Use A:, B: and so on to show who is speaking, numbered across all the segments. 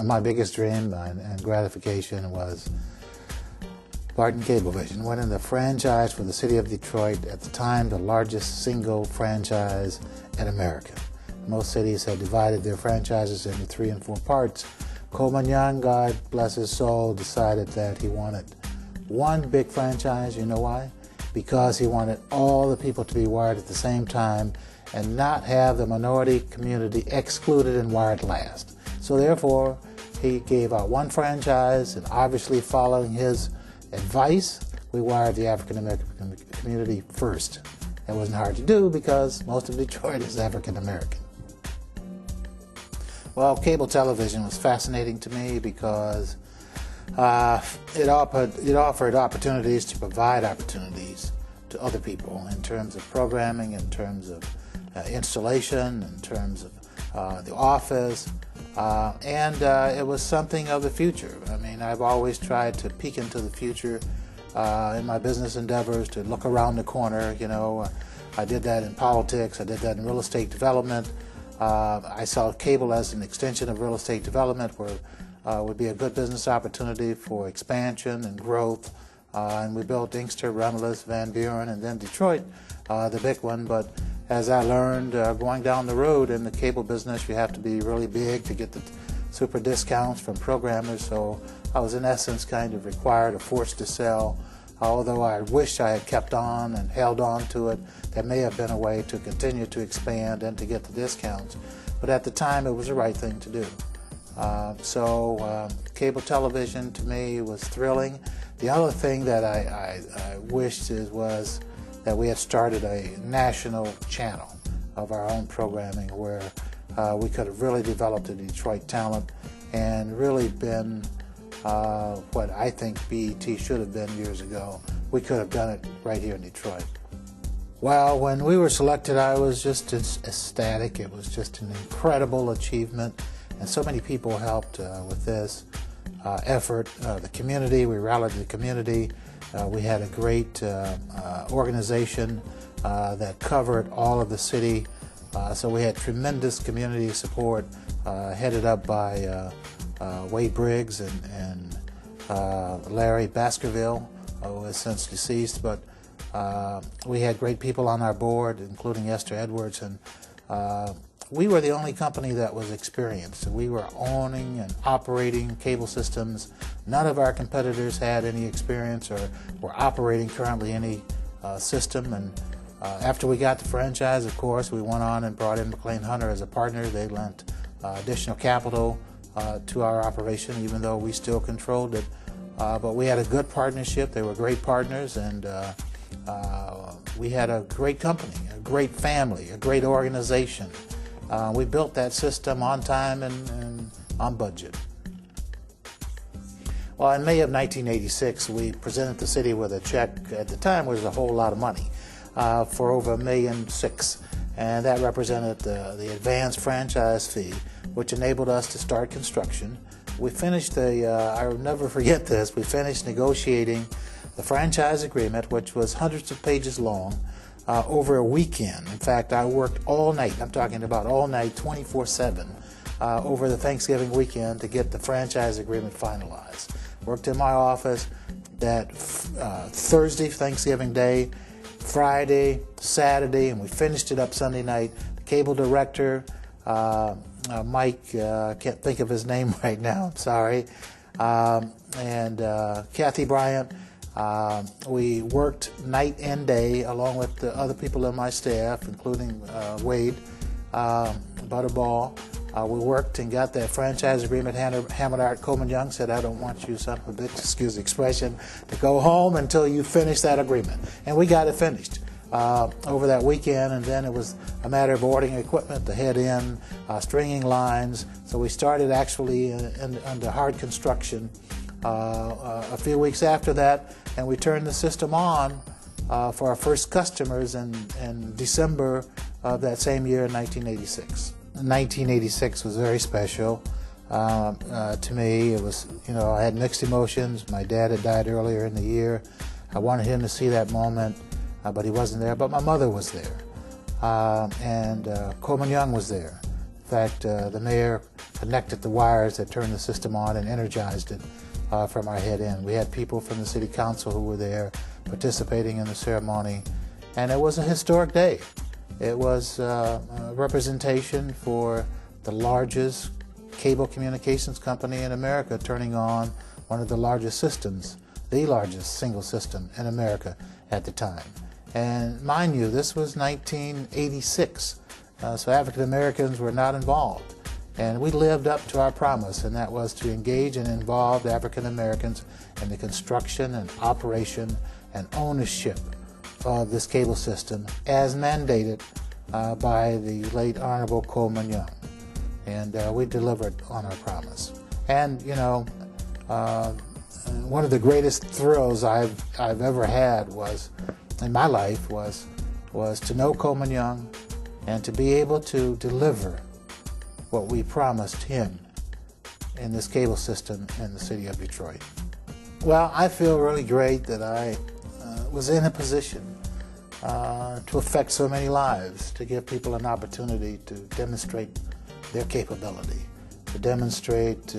A: My biggest dream and gratification was Barden Cablevision winning the franchise for the city of Detroit, at the time the largest single franchise in America. Most cities had divided their franchises into 3 and 4 parts. Coleman Young, God bless his soul, decided that he wanted one big franchise. You know why? Because he wanted all the people to be wired at the same time and not have the minority community excluded and wired last. So therefore, he gave out one franchise, and obviously following his advice, we wired the African American community first. That wasn't hard to do because most of Detroit is African American. Well, cable television was fascinating to me because it offered opportunities to provide opportunities to other people in terms of programming, in terms of installation, in terms of the office, and it was something of the future. I mean, I've always tried to peek into the future in my business endeavors, to look around the corner. You know, I did that in politics, I did that in real estate development. I saw cable as an extension of real estate development, where would be a good business opportunity for expansion and growth. And we built Inkster, Romulus, Van Buren, and then Detroit, the big one. But as I learned going down the road in the cable business, you have to be really big to get the super discounts from programmers. So I was in essence kind of required or forced to sell. Although I wish I had kept on and held on to it, there may have been a way to continue to expand and to get the discounts. But at the time, it was the right thing to do. So cable television to me was thrilling. The other thing that I wished was that we had started a national channel of our own programming, where we could have really developed a Detroit talent and really been what I think BET should have been years ago. We could have done it right here in Detroit. Well, when we were selected, I was just ecstatic. It was just an incredible achievement, and so many people helped with this effort. The community, we rallied the community. We had a great organization that covered all of the city. So we had tremendous community support, headed up by Wade Briggs and Larry Baskerville, who is since deceased. But we had great people on our board, including Esther Edwards, and we were the only company that was experienced. We were owning and operating cable systems. None of our competitors had any experience or were operating currently any system. And after we got the franchise, of course, we went on and brought in McLean Hunter as a partner. They lent additional capital to our operation, even though we still controlled it. But we had a good partnership. They were great partners, and we had a great company, a great family, a great organization. We built that system on time and on budget. Well, in May of 1986, we presented the city with a check. At the time, was a whole lot of money, for over $1.6 million, and that represented the advanced franchise fee, which enabled us to start construction. We finished I will never forget this, we finished negotiating the franchise agreement, which was hundreds of pages long, over a weekend. In fact, I worked all night, I'm talking about all night, 24/7, over the Thanksgiving weekend to get the franchise agreement finalized. Worked in my office that Thursday, Thanksgiving Day, Friday, Saturday, and we finished it up Sunday night. The cable director, Mike, can't think of his name right now, I'm sorry, and Kathy Bryant. We worked night and day along with the other people in my staff, including Wade Butterball. We worked and got that franchise agreement hammered out. Coleman Young said, "I don't want you, son of a bitch," excuse the expression, to go home until you finish that agreement. And we got it finished over that weekend, and then it was a matter of ordering equipment to head in, stringing lines. So we started actually under hard construction a few weeks after that, and we turned the system on for our first customers in December of that same year in 1986. 1986 was very special to me. It was, I had mixed emotions. My dad had died earlier in the year. I wanted him to see that moment, but he wasn't there. But my mother was there, and Coleman Young was there. In fact, the mayor connected the wires that turned the system on and energized it from our head end. We had people from the city council who were there participating in the ceremony, and it was a historic day. It was a representation for the largest cable communications company in America turning on one of the largest systems, the largest single system in America at the time. And mind you, this was 1986, so African Americans were not involved. And we lived up to our promise, and that was to engage and involve African Americans in the construction and operation and ownership of this cable system as mandated by the late Honorable Coleman Young. And we delivered on our promise. And, you know, one of the greatest thrills I've ever had was, in my life, was to know Coleman Young and to be able to deliver what we promised him in this cable system in the city of Detroit. Well, I feel really great that I was in a position to affect so many lives, to give people an opportunity to demonstrate their capability, to demonstrate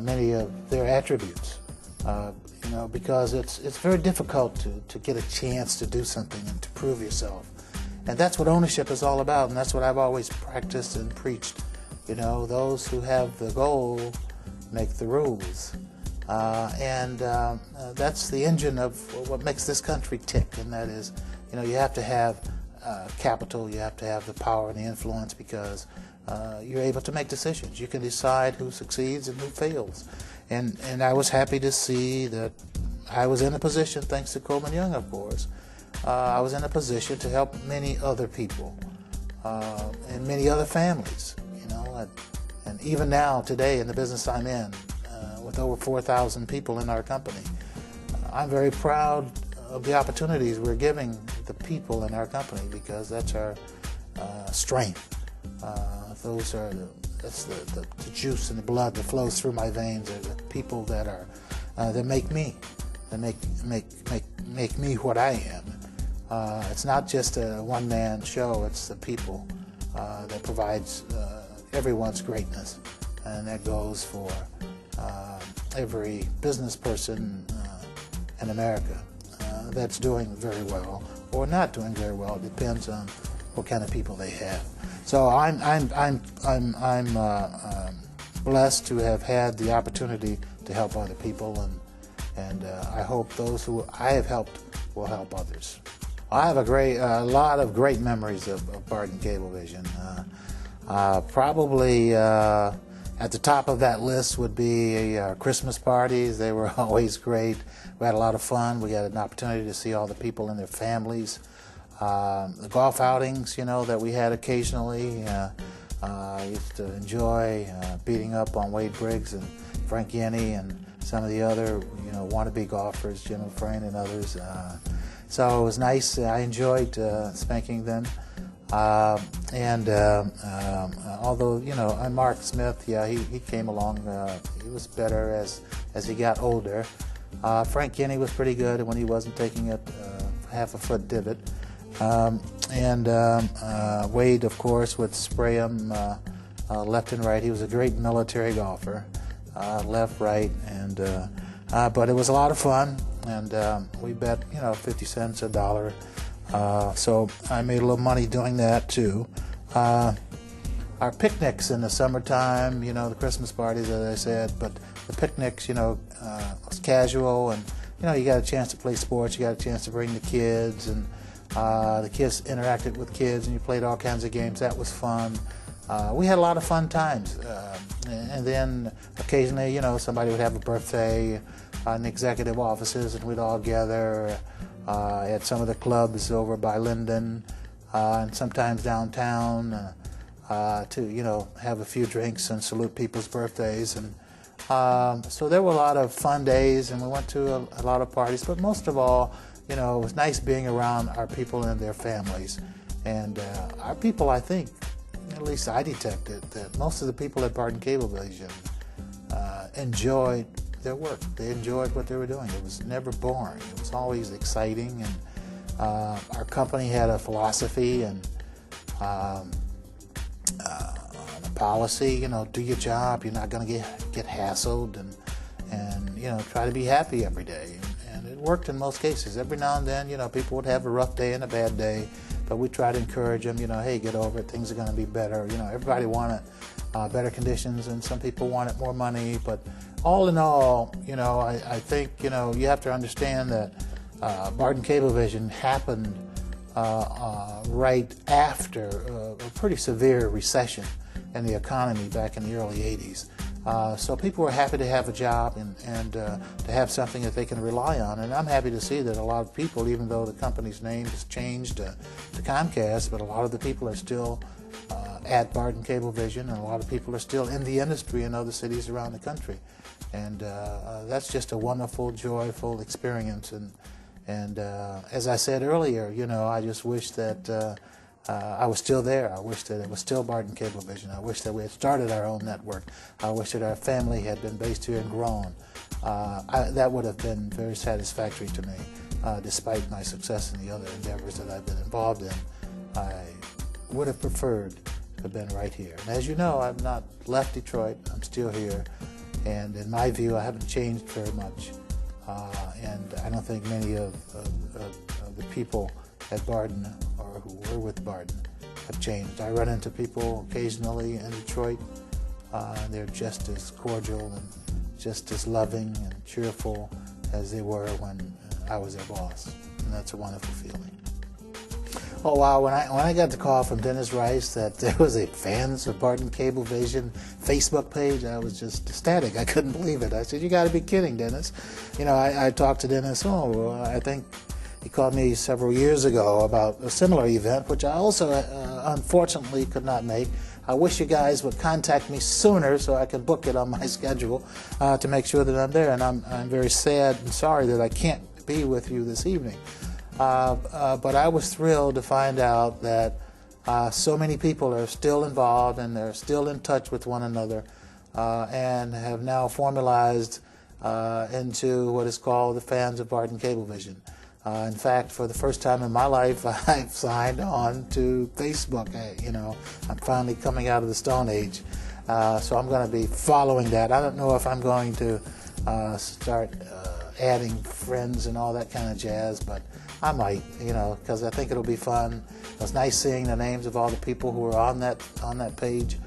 A: many of their attributes. You know, because it's very difficult to get a chance to do something and to prove yourself. And that's what ownership is all about, and that's what I've always practiced and preached. You know, those who have the goal make the rules. That's the engine of what makes this country tick, and that is, you know, you have to have capital, you have to have the power and the influence, because you're able to make decisions. You can decide who succeeds and who fails. And I was happy to see that I was in a position, thanks to Coleman Young, of course, I was in a position to help many other people and many other families, you know. And even now, today, in the business I'm in, with over 4,000 people in our company, I'm very proud of the opportunities we're giving the people in our company, because that's our strength. That's the juice and the blood that flows through my veins. They're the people that are that make me what I am. It's not just a one-man show. It's the people that provides everyone's greatness, and that goes for every business person in America that's doing very well or not doing very well. It depends on what kind of people they have. So I'm blessed to have had the opportunity to help other people, and I hope those who I have helped will help others. I have a lot of great memories of Barden Cablevision. Probably at the top of that list would be our Christmas parties. They were always great. We had a lot of fun. We had an opportunity to see all the people and their families. The golf outings, you know, that we had occasionally. I used to enjoy beating up on Wade Briggs and Frank Yenny and some of the other, you know, wannabe golfers, Jim O'Frain and others. So it was nice. I enjoyed spanking them. Although, you know, Mark Smith, yeah, he came along. He was better as he got older. Frank Yenny was pretty good when he wasn't taking it half a foot divot. Wade, of course, would spray him left and right. He was a great military golfer, left, right, and but it was a lot of fun, and we bet, you know, 50 cents, $1. So I made a little money doing that too. Our picnics in the summertime, you know, the Christmas parties, as I said, but the picnics, you know, was casual, and, you know, you got a chance to play sports, you got a chance to bring the kids, and the kids interacted with kids, and you played all kinds of games. That was fun. We had a lot of fun times. And then occasionally, you know, somebody would have a birthday in the executive offices, and we'd all gather at some of the clubs over by Linden and sometimes downtown to, you know, have a few drinks and salute people's birthdays. And so there were a lot of fun days, and we went to a lot of parties. But most of all, you know, it was nice being around our people and their families. And our people, I think, at least I detected, that most of the people at Barden Cablevision enjoyed their work. They enjoyed what they were doing. It was never boring. It was always exciting. And our company had a philosophy, and policy, do your job. You're not going to get hassled, and try to be happy every day. And it worked in most cases. Every now and then, people would have a rough day and a bad day, but we try to encourage them, hey, get over it. Things are going to be better. Everybody wanted better conditions, and some people wanted more money. But all in all, I think, you have to understand that Barden Cablevision happened right after a pretty severe recession in the economy back in the early 80s. So people were happy to have a job and to have something that they can rely on. And I'm happy to see that a lot of people, even though the company's name has changed to Comcast, but a lot of the people are still at Barden Cablevision, and a lot of people are still in the industry in other cities around the country. And that's just a wonderful, joyful experience. And as I said earlier, I just wish that I was still there. I wish that it was still Barden Cablevision. I wish that we had started our own network. I wish that our family had been based here and grown. That would have been very satisfactory to me, despite my success in the other endeavors that I've been involved in. I would have preferred to have been right here. And as you know, I've not left Detroit. I'm still here. And in my view, I haven't changed very much. And I don't think many of the people at Barden or who were with Barden have changed. I run into people occasionally in Detroit, and they're just as cordial and just as loving and cheerful as they were when I was their boss, and that's a wonderful feeling. Oh wow, when I got the call from Dennis Rice that there was a Fans of Barden Cablevision Facebook page, I was just ecstatic. I couldn't believe it. I said, you got to be kidding, Dennis. I talked to Dennis, I think he called me several years ago about a similar event, which I also unfortunately could not make. I wish you guys would contact me sooner so I could book it on my schedule to make sure that I'm there. And I'm very sad and sorry that I can't be with you this evening. But I was thrilled to find out that so many people are still involved and they're still in touch with one another and have now formalized into what is called the Fans of Barden Cablevision. In fact, for the first time in my life, I've signed on to Facebook. I'm finally coming out of the Stone Age. So I'm going to be following that. I don't know if I'm going to start adding friends and all that kind of jazz, but I might, because I think it'll be fun. It's nice seeing the names of all the people who are on that page.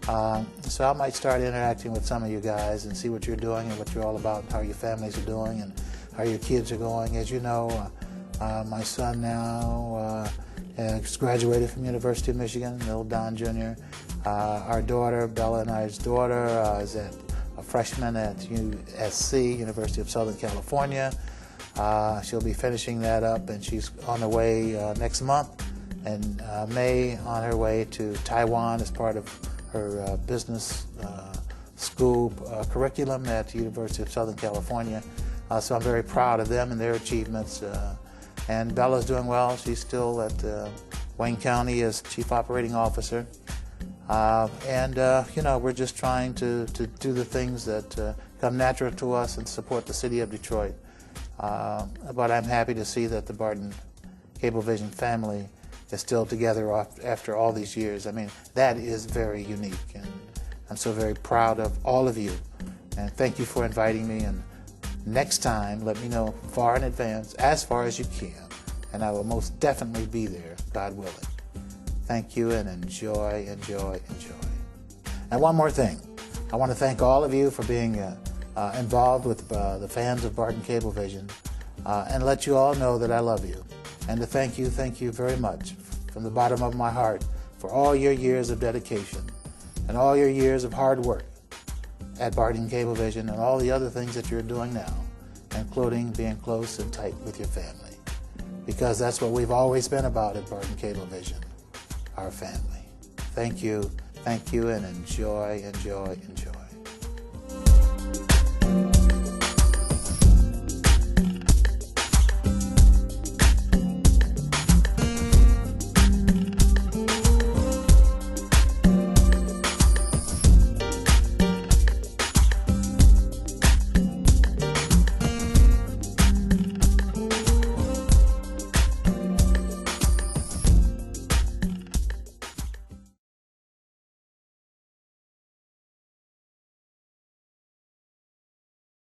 A: So I might start interacting with some of you guys and see what you're doing and what you're all about, and how your families are doing and how your kids are going. As you know, my son now has graduated from University of Michigan, little Don Jr. Our daughter, Bella and I's daughter, is a freshman at USC, University of Southern California. She'll be finishing that up, and she's on her way next month, and May on her way to Taiwan as part of her business school curriculum at the University of Southern California. So I'm very proud of them and their achievements. And Bella's doing well. She's still at Wayne County as Chief Operating Officer. We're just trying to do the things that come natural to us and support the city of Detroit. But I'm happy to see that the Barden Cablevision family is still together after all these years. I mean, that is very unique, and I'm so very proud of all of you. And thank you for inviting me. And next time, let me know far in advance, as far as you can, and I will most definitely be there, God willing. Thank you, and enjoy. And one more thing. I want to thank all of you for being involved with the Fans of Barden Cablevision, and let you all know that I love you. And to thank you very much from the bottom of my heart for all your years of dedication and all your years of hard work at Barden Cablevision and all the other things that you're doing now, including being close and tight with your family. Because that's what we've always been about at Barden Cablevision, our family. Thank you, and enjoy.